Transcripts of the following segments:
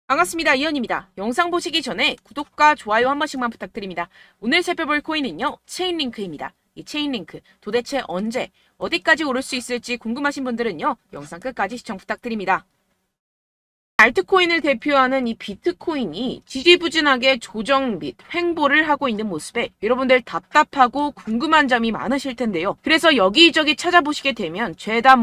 반갑습니다. 이현입니다. 영상 보시기 전에 구독과 좋아요 한 번씩만 부탁드립니다. 오늘 살펴볼 코인은요, 체인링크입니다. 이 체인링크 도대체 언제, 어디까지 오를 수 있을지 궁금하신 분들은요, 영상 끝까지 시청 부탁드립니다. 알트코인을 대표하는 이 비트코인이 지지부진하게 조정 및 횡보를 하고 있는 모습에 여러분들 답답하고 궁금한 점이 많으실 텐데요. 그래서 여기저기 찾아보시게 되면 죄다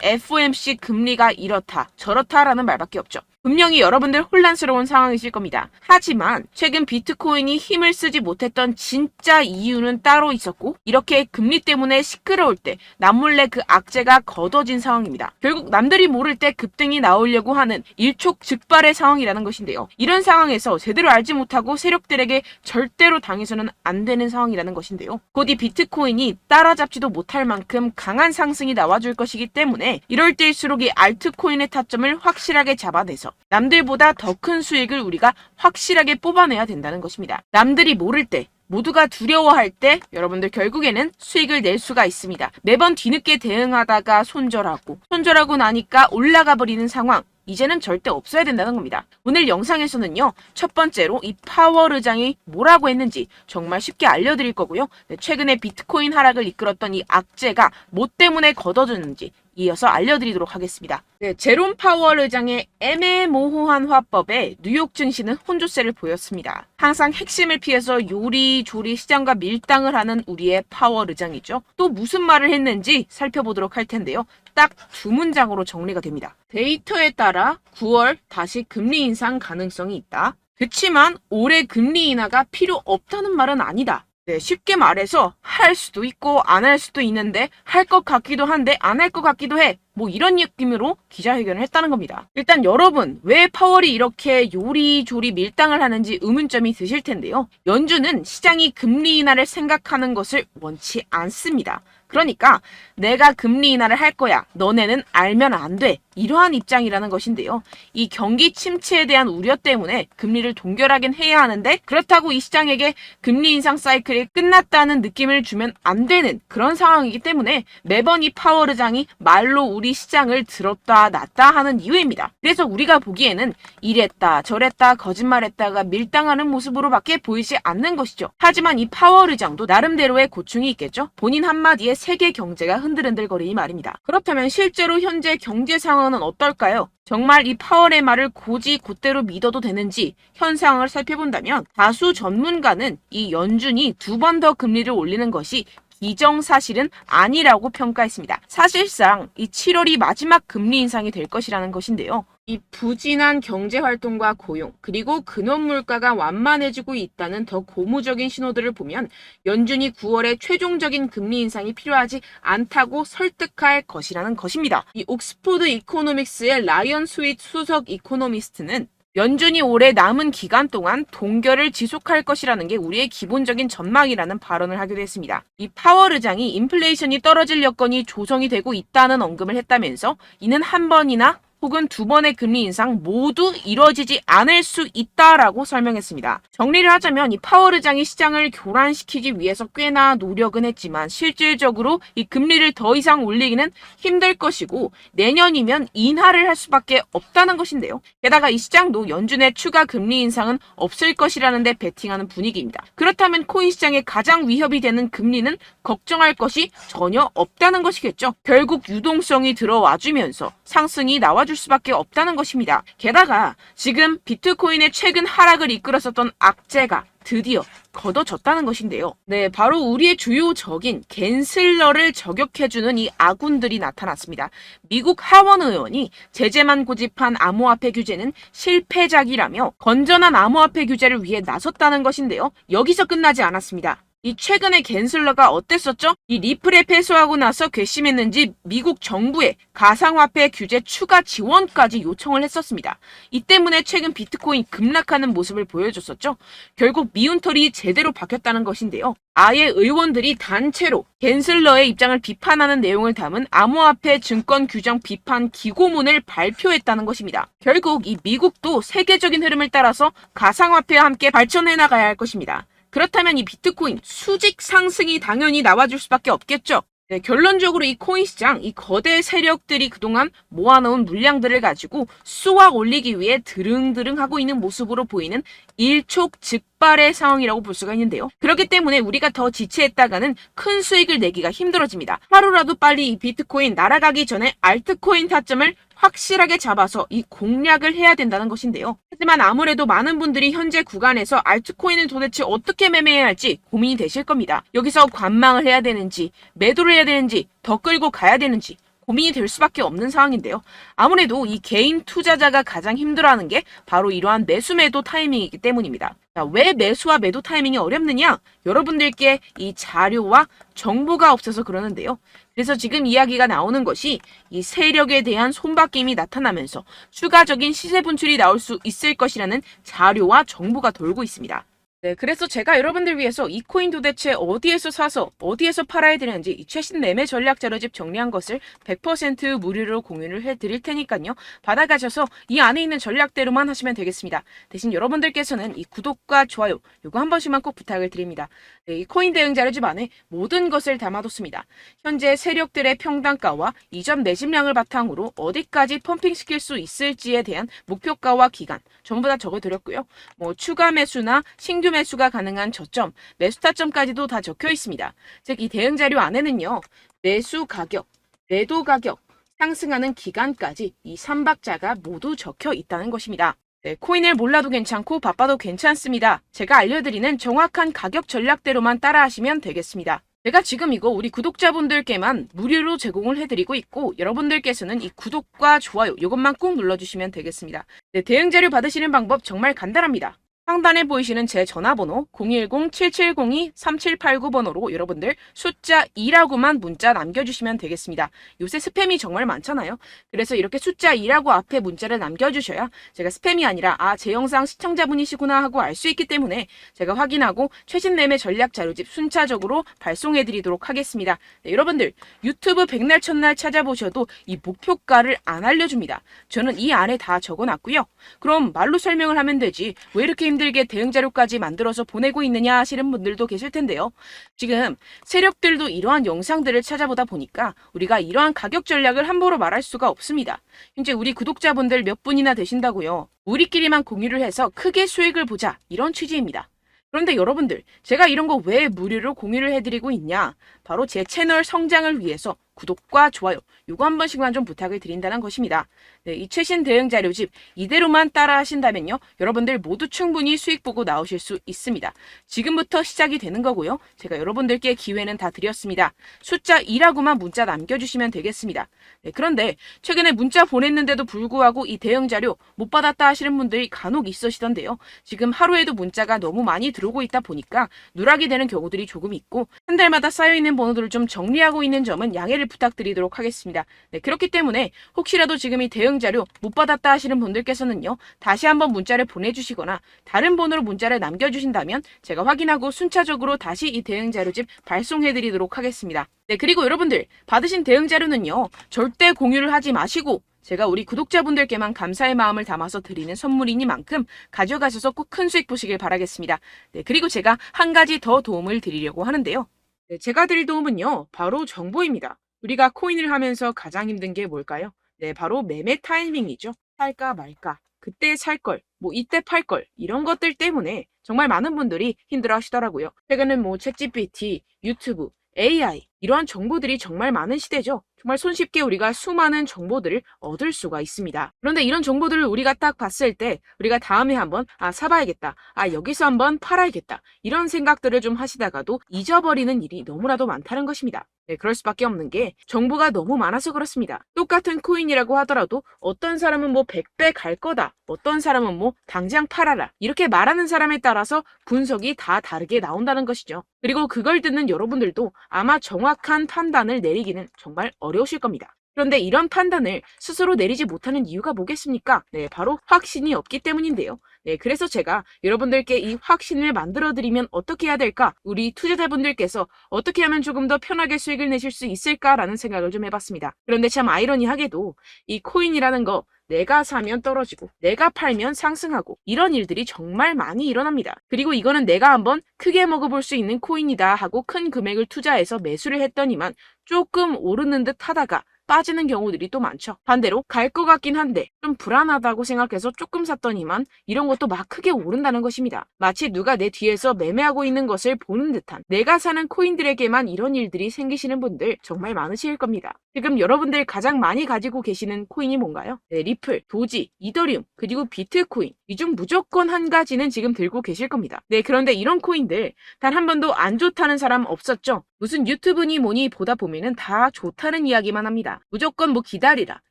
FOMC 금리가 이렇다 저렇다라는 말밖에 없죠. 분명히 여러분들 혼란스러운 상황이실 겁니다. 하지만 최근 비트코인이 힘을 쓰지 못했던 진짜 이유는 따로 있었고, 이렇게 금리 때문에 시끄러울 때 남몰래 그 악재가 걷어진 상황입니다. 결국 남들이 모를 때 급등이 나오려고 하는 일촉즉발의 상황이라는 것인데요. 이런 상황에서 제대로 알지 못하고 세력들에게 절대로 당해서는 안 되는 상황이라는 것인데요. 곧 이 비트코인이 따라잡지도 못할 만큼 강한 상승이 나와줄 것이기 때문에 이럴 때일수록 이 알트코인의 타점을 확실하게 잡아내서 남들보다 더 큰 수익을 우리가 확실하게 뽑아내야 된다는 것입니다. 남들이 모를 때, 모두가 두려워할 때 여러분들 결국에는 수익을 낼 수가 있습니다. 매번 뒤늦게 대응하다가 손절하고 나니까 올라가 버리는 상황, 이제는 절대 없어야 된다는 겁니다. 오늘 영상에서는요, 첫 번째로 이 파월 의장이 뭐라고 했는지 정말 쉽게 알려드릴 거고요. 최근에 비트코인 하락을 이끌었던 이 악재가 뭐 때문에 걷어졌는지 이어서 알려드리도록 하겠습니다. 제롬 파월 의장의 애매모호한 화법에 뉴욕 증시는 혼조세를 보였습니다. 항상 핵심을 피해서 요리조리 시장과 밀당을 하는 우리의 파월 의장이죠. 또 무슨 말을 했는지 살펴보도록 할 텐데요. 딱 두 문장으로 정리가 됩니다. 데이터에 따라 9월 다시 금리 인상 가능성이 있다. 그치만 올해 금리 인하가 필요 없다는 말은 아니다. 쉽게 말해서 할 수도 있고 안 할 수도 있는데 할 것 같기도 한데 안 할 것 같기도 해. 이런 느낌으로 기자회견을 했다는 겁니다. 일단 여러분, 왜 파월이 이렇게 요리조리 밀당을 하는지 의문점이 드실 텐데요. 연준은 시장이 금리 인하를 생각하는 것을 원치 않습니다. 그러니까 내가 금리 인하를 할 거야. 너네는 알면 안 돼. 이러한 입장이라는 것인데요. 이 경기 침체에 대한 우려 때문에 금리를 동결하긴 해야 하는데, 그렇다고 이 시장에게 금리 인상 사이클이 끝났다는 느낌을 주면 안 되는 그런 상황이기 때문에 매번 이 파월 의장이 말로 우리 시장을 들었다 놨다 하는 이유입니다. 그래서 우리가 보기에는 이랬다 저랬다 거짓말했다가 밀당하는 모습으로밖에 보이지 않는 것이죠. 하지만 이 파월 의장도 나름대로의 고충이 있겠죠. 본인 한마디에 세계 경제가 흔들흔들거리니 말입니다. 그렇다면 실제로 현재 경제 상황은 어떨까요? 정말 이 파월의 말을 곧이 곧대로 믿어도 되는지 현상을 살펴본다면, 다수 전문가는 이 연준이 두 번 더 금리를 올리는 것이 기정사실은 아니라고 평가했습니다. 사실상 이 7월이 마지막 금리 인상이 될 것이라는 것인데요. 이 부진한 경제활동과 고용, 그리고 근원물가가 완만해지고 있다는 더 고무적인 신호들을 보면 연준이 9월에 최종적인 금리 인상이 필요하지 않다고 설득할 것이라는 것입니다. 이 옥스포드 이코노믹스의 라이언 스윗 수석 이코노미스트는 연준이 올해 남은 기간 동안 동결을 지속할 것이라는 게 우리의 기본적인 전망이라는 발언을 하기도 했습니다. 이 파월 의장이 인플레이션이 떨어질 여건이 조성이 되고 있다는 언급을 했다면서 이는 한 번이나 혹은 두 번의 금리 인상 모두 이뤄지지 않을 수 있다라고 설명했습니다. 정리를 하자면 이 파월 의장이 시장을 교란시키기 위해서 꽤나 노력은 했지만 실질적으로 이 금리를 더 이상 올리기는 힘들 것이고 내년이면 인하를 할 수밖에 없다는 것인데요. 게다가 이 시장도 연준의 추가 금리 인상은 없을 것이라는 데 베팅하는 분위기입니다. 그렇다면 코인 시장에 가장 위협이 되는 금리는 걱정할 것이 전혀 없다는 것이겠죠. 결국 유동성이 들어와주면서 상승이 나와줄 수밖에 없다는 것입니다. 게다가 지금 비트코인의 최근 하락을 이끌었었던 악재가 드디어 걷어졌다는 것인데요. 바로 우리의 주요 적인 갠슬러를 저격해주는 이 아군들이 나타났습니다. 미국 하원 의원이 제재만 고집한 암호화폐 규제는 실패작이라며 건전한 암호화폐 규제를 위해 나섰다는 것인데요. 여기서 끝나지 않았습니다. 이 최근에 갠슬러가 어땠었죠? 이 리플에 패소하고 나서 괘씸했는지 미국 정부에 가상화폐 규제 추가 지원까지 요청을 했었습니다. 이 때문에 최근 비트코인 급락하는 모습을 보여줬었죠. 결국 미운털이 제대로 박혔다는 것인데요. 아예 의원들이 단체로 갠슬러의 입장을 비판하는 내용을 담은 암호화폐 증권 규정 비판 기고문을 발표했다는 것입니다. 결국 이 미국도 세계적인 흐름을 따라서 가상화폐와 함께 발전해 나가야 할 것입니다. 그렇다면 이 비트코인 수직 상승이 당연히 나와줄 수밖에 없겠죠. 네, 결론적으로 이 코인 시장, 이 거대 세력들이 그동안 모아놓은 물량들을 가지고 쏘아 올리기 위해 드릉드릉 하고 있는 모습으로 보이는 일촉즉발의 상황이라고 볼 수가 있는데요. 그렇기 때문에 우리가 더 지체했다가는 큰 수익을 내기가 힘들어집니다. 하루라도 빨리 이 비트코인 날아가기 전에 알트코인 타점을 확실하게 잡아서 이 공략을 해야 된다는 것인데요. 하지만 아무래도 많은 분들이 현재 구간에서 알트코인을 도대체 어떻게 매매해야 할지 고민이 되실 겁니다. 여기서 관망을 해야 되는지, 매도를 해야 되는지, 더 끌고 가야 되는지 고민이 될 수밖에 없는 상황인데요. 아무래도 이 개인 투자자가 가장 힘들어하는 게 바로 이러한 매수 매도 타이밍이기 때문입니다. 자, 왜 매수와 매도 타이밍이 어렵느냐? 여러분들께 이 자료와 정보가 없어서 그러는데요. 그래서 지금 이야기가 나오는 것이 이 세력에 대한 손바뀜이 나타나면서 추가적인 시세 분출이 나올 수 있을 것이라는 자료와 정보가 돌고 있습니다. 네, 그래서 제가 여러분들 위해서 이 코인 도대체 어디에서 사서 어디에서 팔아야 되는지 이 최신 매매 전략 자료집 정리한 것을 100% 무료로 공유를 해드릴 테니까요. 받아가셔서 이 안에 있는 전략대로만 하시면 되겠습니다. 대신 여러분들께서는 이 구독과 좋아요 이거 한 번씩만 꼭 부탁을 드립니다. 네, 이 코인 대응 자료집 안에 모든 것을 담아뒀습니다. 현재 세력들의 평단가와 이전 매집량을 바탕으로 어디까지 펌핑시킬 수 있을지에 대한 목표가와 기간 전부 다 적어드렸고요. 뭐 추가 매수나 신규 매수가 가능한 저점, 매수 타점까지도 다 적혀 있습니다. 즉 이 대응 자료 안에는요. 매수 가격, 매도 가격, 상승하는 기간까지 이 3박자가 모두 적혀 있다는 것입니다. 네, 코인을 몰라도 괜찮고 바빠도 괜찮습니다. 제가 알려드리는 정확한 가격 전략대로만 따라하시면 되겠습니다. 제가 지금 이거 우리 구독자분들께만 무료로 제공을 해드리고 있고 여러분들께서는 이 구독과 좋아요 이것만 꼭 눌러주시면 되겠습니다. 네, 대응 자료 받으시는 방법 정말 간단합니다. 상단에 보이시는 제 전화번호 010-7702-3789번호로 여러분들 숫자 2라고만 문자 남겨주시면 되겠습니다. 요새 스팸이 정말 많잖아요. 그래서 이렇게 숫자 2라고 앞에 문자를 남겨주셔야 제가 스팸이 아니라 제 영상 시청자분이시구나 하고 알 수 있기 때문에 제가 확인하고 최신 매매 전략 자료집 순차적으로 발송해드리도록 하겠습니다. 네, 여러분들 유튜브 백날 첫날 찾아보셔도 이 목표가를 안 알려줍니다. 저는 이 안에 다 적어놨고요. 그럼 말로 설명을 하면 되지 왜 이렇게 힘들게 대응 자료까지 만들어서 보내고 있느냐 하시는 분들도 계실 텐데요. 지금 세력들도 이러한 영상들을 찾아보다 보니까 우리가 이러한 가격 전략을 함부로 말할 수가 없습니다. 현재 우리 구독자분들 몇 분이나 되신다고요. 우리끼리만 공유를 해서 크게 수익을 보자 이런 취지입니다. 그런데 여러분들 제가 이런 거 왜 무료로 공유를 해드리고 있냐? 바로 제 채널 성장을 위해서 구독과 좋아요 이거 한 번씩만 좀 부탁을 드린다는 것입니다. 네, 이 최신 대응 자료집 이대로만 따라 하신다면요. 여러분들 모두 충분히 수익 보고 나오실 수 있습니다. 지금부터 시작이 되는 거고요. 제가 여러분들께 기회는 다 드렸습니다. 숫자 2라고만 문자 남겨주시면 되겠습니다. 네, 그런데 최근에 문자 보냈는데도 불구하고 이 대응 자료 못 받았다 하시는 분들이 간혹 있으시던데요. 지금 하루에도 문자가 너무 많이 들어오고 있다 보니까 누락이 되는 경우들이 조금 있고 한 달마다 쌓여있는 번호들을 좀 정리하고 있는 점은 양해를 부탁드리도록 하겠습니다. 네, 그렇기 때문에 혹시라도 지금 이 대응 자료 못 받았다 하시는 분들께서는요. 다시 한번 문자를 보내주시거나 다른 번호로 문자를 남겨주신다면 제가 확인하고 순차적으로 다시 이 대응 자료집 발송해드리도록 하겠습니다. 네, 그리고 여러분들 받으신 대응 자료는요. 절대 공유를 하지 마시고 제가 우리 구독자분들께만 감사의 마음을 담아서 드리는 선물이니만큼 가져가셔서 꼭 큰 수익 보시길 바라겠습니다. 네, 그리고 제가 한 가지 더 도움을 드리려고 하는데요. 네, 제가 드릴 도움은요. 바로 정보입니다. 우리가 코인을 하면서 가장 힘든 게 뭘까요? 네, 바로 매매 타이밍이죠. 살까 말까, 그때 살 걸, 뭐 이때 팔 걸, 이런 것들 때문에 정말 많은 분들이 힘들어 하시더라고요. 최근은 뭐 챗GPT, 유튜브, AI 이러한 정보들이 정말 많은 시대죠. 정말 손쉽게 우리가 수많은 정보들을 얻을 수가 있습니다. 그런데 이런 정보들을 우리가 딱 봤을 때 우리가 다음에 한번 사봐야겠다. 여기서 한번 팔아야겠다. 이런 생각들을 좀 하시다가도 잊어버리는 일이 너무나도 많다는 것입니다. 네, 그럴 수밖에 없는 게 정보가 너무 많아서 그렇습니다. 똑같은 코인이라고 하더라도 어떤 사람은 뭐 100배 갈 거다. 어떤 사람은 뭐 당장 팔아라. 이렇게 말하는 사람에 따라서 분석이 다 다르게 나온다는 것이죠. 그리고 그걸 듣는 여러분들도 아마 정확한 판단을 내리기는 정말 어려우실 겁니다. 그런데 이런 판단을 스스로 내리지 못하는 이유가 뭐겠습니까? 네, 바로 확신이 없기 때문인데요. 네, 그래서 제가 여러분들께 이 확신을 만들어드리면 어떻게 해야 될까? 우리 투자자분들께서 어떻게 하면 조금 더 편하게 수익을 내실 수 있을까라는 생각을 좀 해봤습니다. 그런데 참 아이러니하게도 이 코인이라는 거 내가 사면 떨어지고 내가 팔면 상승하고 이런 일들이 정말 많이 일어납니다. 그리고 이거는 내가 한번 크게 먹어볼 수 있는 코인이다 하고 큰 금액을 투자해서 매수를 했더니만 조금 오르는 듯 하다가 빠지는 경우들이 또 많죠. 반대로 갈 것 같긴 한데 좀 불안하다고 생각해서 조금 샀더니만 이런 것도 막 크게 오른다는 것입니다. 마치 누가 내 뒤에서 매매하고 있는 것을 보는 듯한, 내가 사는 코인들에게만 이런 일들이 생기시는 분들 정말 많으실 겁니다. 지금 여러분들 가장 많이 가지고 계시는 코인이 뭔가요? 네, 리플, 도지, 이더리움, 그리고 비트코인. 이 중 무조건 한 가지는 지금 들고 계실 겁니다. 네, 그런데 이런 코인들 단 한 번도 안 좋다는 사람 없었죠? 무슨 유튜브니 뭐니 보다 보면은 다 좋다는 이야기만 합니다. 무조건 뭐 기다리라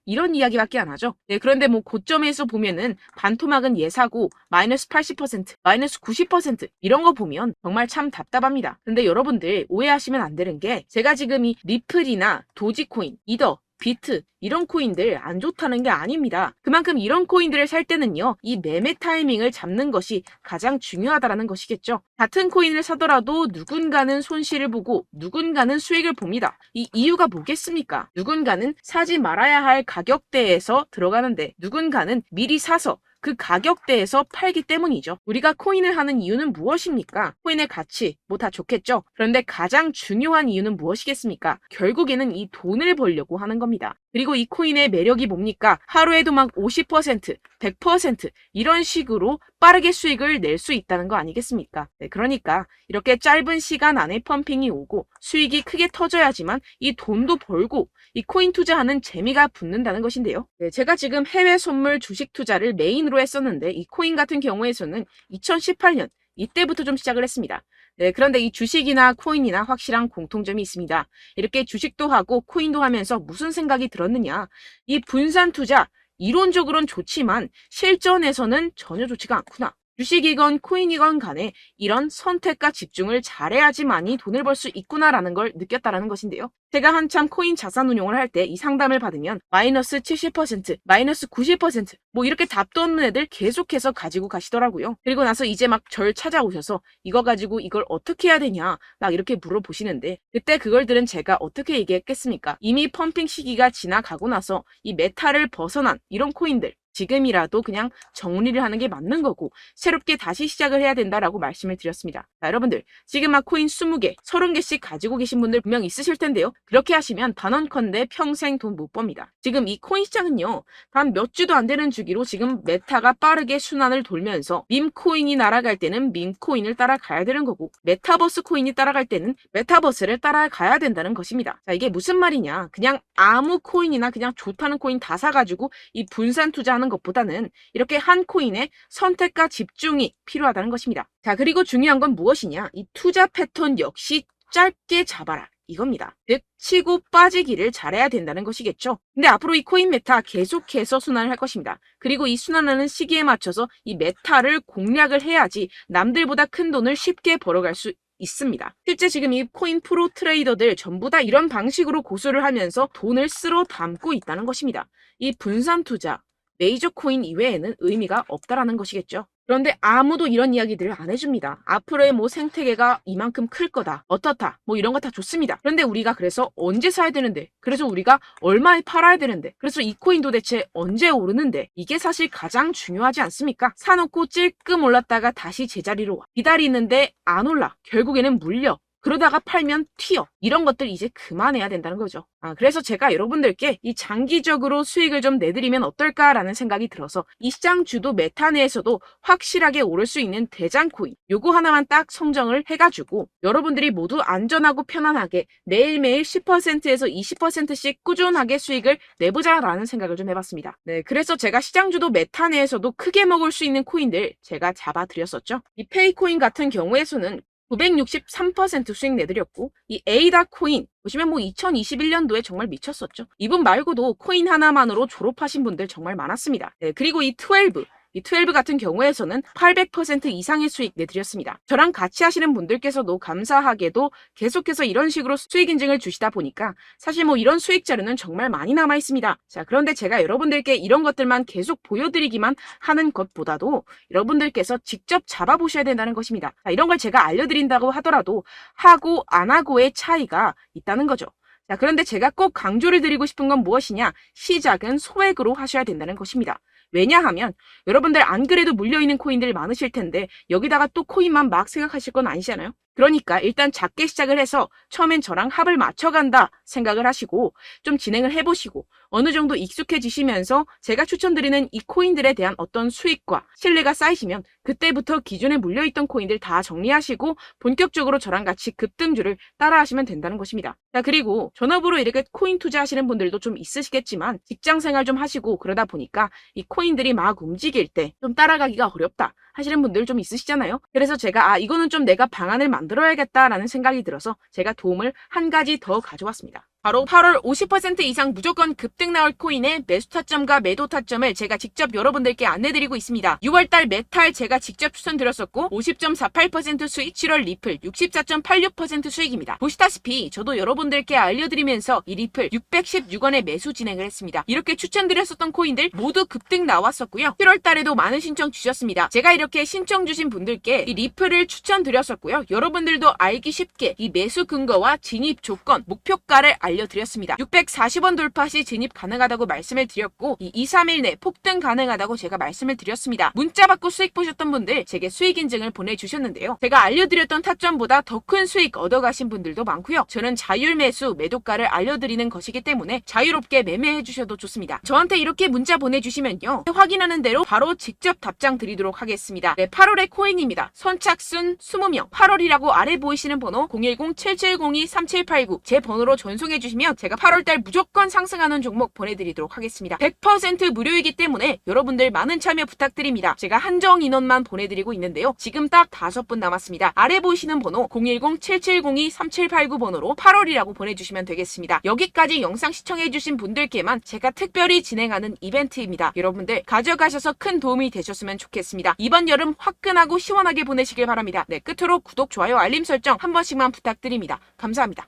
이런 이야기밖에 안 하죠. 네, 그런데 뭐 고점에서 보면은 반토막은 예사고 마이너스 80%, 마이너스 90% 이런 거 보면 정말 참 답답합니다. 근데 여러분들 오해하시면 안 되는 게, 제가 지금 이 리플이나 도지코인, 이더, 비트 이런 코인들 안 좋다는 게 아닙니다. 그만큼 이런 코인들을 살 때는요, 이 매매 타이밍을 잡는 것이 가장 중요하다는 것이겠죠. 같은 코인을 사더라도 누군가는 손실을 보고 누군가는 수익을 봅니다. 이 이유가 뭐겠습니까? 누군가는 사지 말아야 할 가격대에서 들어가는데 누군가는 미리 사서 그 가격대에서 팔기 때문이죠. 우리가 코인을 하는 이유는 무엇입니까? 코인의 가치, 뭐 다 좋겠죠. 그런데 가장 중요한 이유는 무엇이겠습니까? 결국에는 이 돈을 벌려고 하는 겁니다. 그리고 이 코인의 매력이 뭡니까? 하루에도 막 50%, 100% 이런 식으로 빠르게 수익을 낼 수 있다는 거 아니겠습니까? 네, 그러니까 이렇게 짧은 시간 안에 펌핑이 오고 수익이 크게 터져야지만 이 돈도 벌고 이 코인 투자하는 재미가 붙는다는 것인데요. 네, 제가 지금 해외 선물 주식 투자를 메인으로 했었는데 이 코인 같은 경우에서는 2018년 이때부터 좀 시작을 했습니다. 네, 그런데 이 주식이나 코인이나 확실한 공통점이 있습니다. 이렇게 주식도 하고 코인도 하면서 무슨 생각이 들었느냐? 이 분산 투자, 이론적으로는 좋지만 실전에서는 전혀 좋지가 않구나. 주식이건 코인이건 간에 이런 선택과 집중을 잘해야지만이 돈을 벌 수 있구나라는 걸 느꼈다라는 것인데요. 제가 한참 코인 자산 운용을 할 때 이 상담을 받으면 마이너스 70%, 마이너스 90%, 뭐 이렇게 답도 없는 애들 계속해서 가지고 가시더라고요. 그리고 나서 이제 막 절 찾아오셔서 이거 가지고 이걸 어떻게 해야 되냐 막 이렇게 물어보시는데, 그때 그걸 들은 제가 어떻게 얘기했겠습니까? 이미 펌핑 시기가 지나가고 나서 이 메타를 벗어난 이런 코인들, 지금이라도 그냥 정리를 하는 게 맞는 거고 새롭게 다시 시작을 해야 된다라고 말씀을 드렸습니다. 자, 여러분들 지금 막 코인 20개, 30개씩 가지고 계신 분들 분명 있으실 텐데요. 그렇게 하시면 단언컨대 평생 돈 못 법니다. 지금 이 코인 시장은요, 단 몇 주도 안 되는 주기로 지금 메타가 빠르게 순환을 돌면서 밈코인이 날아갈 때는 밈코인을 따라가야 되는 거고 메타버스 코인이 따라갈 때는 메타버스를 따라가야 된다는 것입니다. 자, 이게 무슨 말이냐? 그냥 아무 코인이나 그냥 좋다는 코인 다 사가지고 이 분산 투자하는 것보다는 이렇게 한 코인에 선택과 집중이 필요하다는 것입니다. 자, 그리고 중요한 건 무엇이냐? 이 투자 패턴 역시 짧게 잡아라. 이겁니다. 즉 치고 빠지기를 잘해야 된다는 것이겠죠. 근데 앞으로 이 코인 메타 계속해서 순환을 할 것입니다. 그리고 이 순환하는 시기에 맞춰서 이 메타를 공략을 해야지 남들보다 큰 돈을 쉽게 벌어갈 수 있습니다. 실제 지금 이 코인 프로 트레이더들 전부 다 이런 방식으로 고수를 하면서 돈을 쓸어 담고 있다는 것입니다. 이 분산 투자, 메이저 코인 이외에는 의미가 없다라는 것이겠죠. 그런데 아무도 이런 이야기들을 안 해줍니다. 앞으로의 뭐 생태계가 이만큼 클 거다, 어떻다, 뭐 이런 거 다 좋습니다. 그런데 우리가 그래서 언제 사야 되는데, 그래서 우리가 얼마에 팔아야 되는데, 그래서 이 코인 도대체 언제 오르는데, 이게 사실 가장 중요하지 않습니까? 사놓고 찔끔 올랐다가 다시 제자리로 와. 기다리는데 안 올라. 결국에는 물려. 그러다가 팔면 튀어. 이런 것들 이제 그만해야 된다는 거죠. 그래서 제가 여러분들께 이 장기적으로 수익을 좀 내드리면 어떨까라는 생각이 들어서 이 시장주도 메타 내에서도 확실하게 오를 수 있는 대장 코인, 요거 하나만 딱 선정을 해가지고 여러분들이 모두 안전하고 편안하게 매일매일 10%에서 20%씩 꾸준하게 수익을 내보자라는 생각을 좀 해봤습니다. 네, 그래서 제가 시장주도 메타 내에서도 크게 먹을 수 있는 코인들 제가 잡아드렸었죠. 이 페이코인 같은 경우에서는 963% 수익 내드렸고, 이 에이다 코인 보시면 뭐 2021년도에 정말 미쳤었죠. 이분 말고도 코인 하나만으로 졸업하신 분들 정말 많았습니다. 네, 그리고 이 12 같은 경우에서는 800% 이상의 수익 내드렸습니다. 저랑 같이 하시는 분들께서도 감사하게도 계속해서 이런 식으로 수익 인증을 주시다 보니까 사실 뭐 이런 수익 자료는 정말 많이 남아 있습니다. 자, 그런데 제가 여러분들께 이런 것들만 계속 보여드리기만 하는 것보다도 여러분들께서 직접 잡아보셔야 된다는 것입니다. 자, 이런 걸 제가 알려드린다고 하더라도 하고 안 하고의 차이가 있다는 거죠. 자, 그런데 제가 꼭 강조를 드리고 싶은 건 무엇이냐? 시작은 소액으로 하셔야 된다는 것입니다. 왜냐하면 여러분들 안 그래도 물려있는 코인들 많으실 텐데 여기다가 또 코인만 막 생각하실 건 아니잖아요. 그러니까 일단 작게 시작을 해서 처음엔 저랑 합을 맞춰간다 생각을 하시고 좀 진행을 해보시고 어느 정도 익숙해지시면서 제가 추천드리는 이 코인들에 대한 어떤 수익과 신뢰가 쌓이시면 그때부터 기존에 물려있던 코인들 다 정리하시고 본격적으로 저랑 같이 급등주를 따라하시면 된다는 것입니다. 자, 그리고 전업으로 이렇게 코인 투자하시는 분들도 좀 있으시겠지만 직장 생활 좀 하시고 그러다 보니까 이 코인들이 막 움직일 때 좀 따라가기가 어렵다 하시는 분들 좀 있으시잖아요. 그래서 제가 이거는 좀 내가 방안을 만들어야겠다라는 생각이 들어서 제가 도움을 한 가지 더 가져왔습니다. 바로 8월 50% 이상 무조건 급등 나올 코인의 매수 타점과 매도 타점을 제가 직접 여러분들께 안내드리고 있습니다. 6월달 메탈 제가 직접 추천드렸었고 50.48% 수익, 7월 리플 64.86% 수익입니다. 보시다시피 저도 여러분들께 알려드리면서 이 리플 616원에 매수 진행을 했습니다. 이렇게 추천드렸었던 코인들 모두 급등 나왔었고요. 7월달에도 많은 신청 주셨습니다. 제가 이렇게 신청 주신 분들께 이 리플을 추천드렸었고요. 여러분들도 알기 쉽게 이 매수 근거와 진입 조건, 목표가를 알려드렸습니다. 640원 돌파 시 진입 가능하다고 말씀을 드렸고 이 2, 3일 내 폭등 가능하다고 제가 말씀을 드렸습니다. 문자 받고 수익 보셨던 분들 제게 수익 인증을 보내주셨는데요. 제가 알려드렸던 타점보다 더 큰 수익 얻어가신 분들도 많고요. 저는 자율 매수 매도가를 알려드리는 것이기 때문에 자유롭게 매매해 주셔도 좋습니다. 저한테 이렇게 문자 보내주시면요. 확인하는 대로 바로 직접 답장 드리도록 하겠습니다. 네, 8월의 코인입니다. 선착순 20명 8월이라고 아래 보이시는 번호 010-7702-3789 제 번호로 전송해 주시면 제가 8월달 무조건 상승하는 종목 보내드리도록 하겠습니다. 100% 무료이기 때문에 여러분들 많은 참여 부탁드립니다. 제가 한정 인원만 보내드리고 있는데요. 지금 딱 5분 남았습니다. 아래 보이시는 번호 010-7702-3789 번호로 8월이라고 보내주시면 되겠습니다. 여기까지 영상 시청해주신 분들께만 제가 특별히 진행하는 이벤트입니다. 여러분들 가져가셔서 큰 도움이 되셨으면 좋겠습니다. 이번 여름 화끈하고 시원하게 보내시길 바랍니다. 네, 끝으로 구독, 좋아요, 알림 설정 한 번씩만 부탁드립니다. 감사합니다.